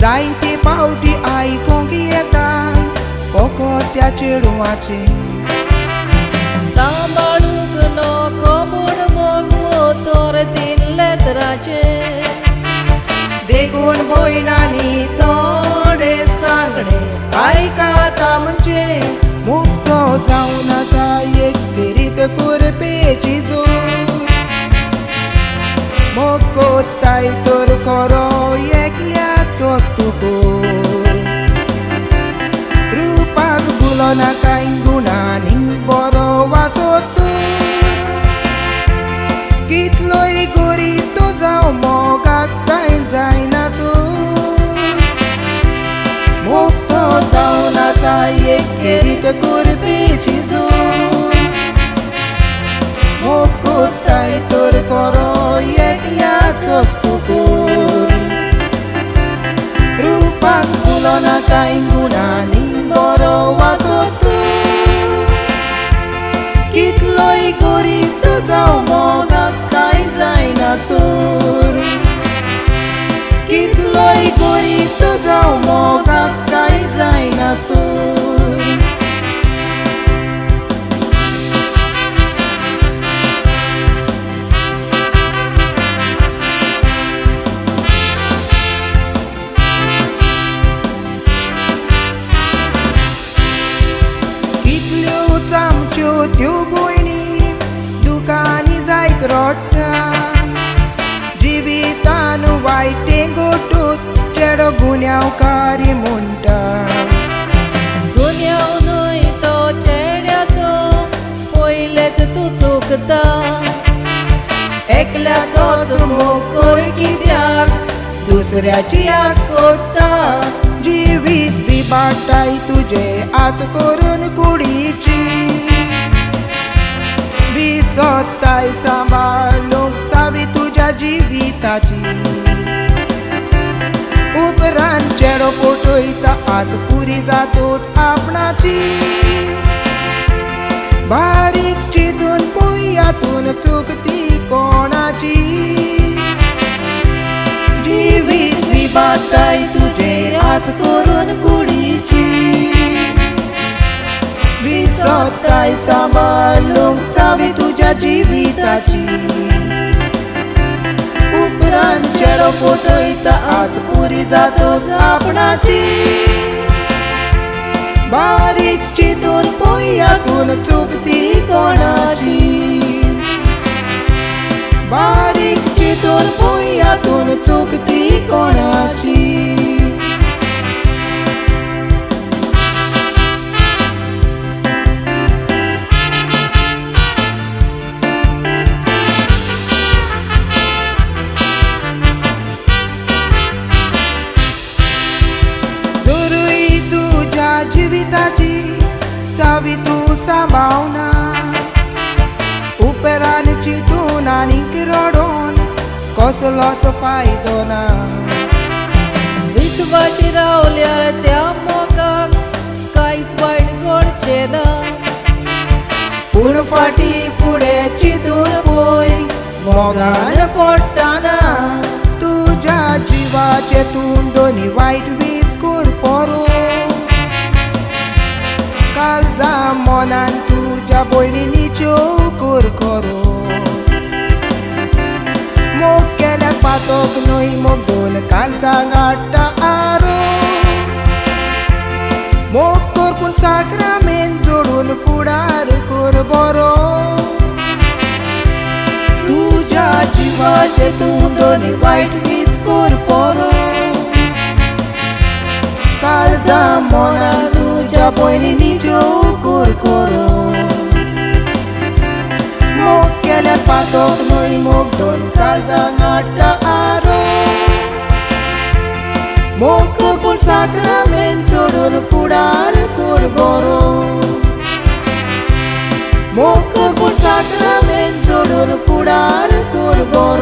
जायते पावटी आयकूंक येता कोकोत्या चेडवाचे सांबाळूंक नको म्हूण मोगवो तोर तीन लेतराचे देखून भयणांनी थोडे सांगणे आयकाता म्हणजे मुक्तो जावन आसा एक गिरीत कुरपेची जोर मोग कोत्ताय तर खरो एकल्याचोच तुकोर रूपाक बुलो ना कांय गुणांनी बरो वासोतूर कितलोय गोरी तो जावं मोगाक कांय जायना सोर मुक्तो जावन आसा एक गिरीत कुरपेची जोर मोग कोत्ताय तर खरो एकल्याचोच तुकोर रूपाक बुलो ना कांय गुणांनी बरो वासोतूर कितलोय गोरी तो जावं मोगाक कांय जायना सोर कितलोय गोरी तो जावं मोगाक कांय जायना सोर आमच्यो त्यो भयणी दुखांनी जायत रडटा जिवितान वायटे गोठूत चेडो गुन्यांवकारी म्हणटा गुन्यांव न्हय तो चेड्याचो पयलेच तूं चुकता एकल्याचोच मोग कर कित्याक दुसऱ्याची आस कोत्ता जिवीत बिबाडटाय तुजे आस करून कुडीची विसोत्ताय सांबाळूंक चावी तुज्या जिविताची उपरांत चेडो पोटयता आस पुरी जातूच आपणाची बारीक चिंतून पळयातून चुकती कोणाची जिवीत बिबाडटाय तुजे आस करून कुडीची विसोत्ताय सांबाळूंक चावी तुज्या जिविताची उपरांत चेडो पोटयता आस पुरी जातूच आपणाची बारीक चिंतून पळयातून चुकती कोणाची बारीक चिंतून पळयातून चुकती कोणाची जरूय तुज्या जिविताची चावी तूं सांबाळना उपरांत चिंतून आनीक रडोन कसलोच फायदो ना विस्वाशी रावल्यार त्या मोगाक कांयच वायट घडचें ना पूण फाटीं फुडें चिंतून पळय मोगान पडटाना तुज्या जिवाचे तूं दोनी वायट वीस कर परो काळजा मनान तुज्या भयणीच्यो कर खरो मोग केल्यार पातोक न्हय मोग दोन काळजांक हाडटा आरो मोग कर पूण साक्रामेंत जोडून फुडार कर बरो तुज्या जिवाचे तूं दोनी वायट वीस कर परो काळजा मनान तुज्या भयणीच्यो कर खरो मोग केल्यार पातोक न्हय मोग दोन काळजांक हाडटा आरो मोग कर पूण साक्रामेंत जोडून फुडार कर बरो मोग कर पूण साक्रामेंत जोडून फुडार कर बरो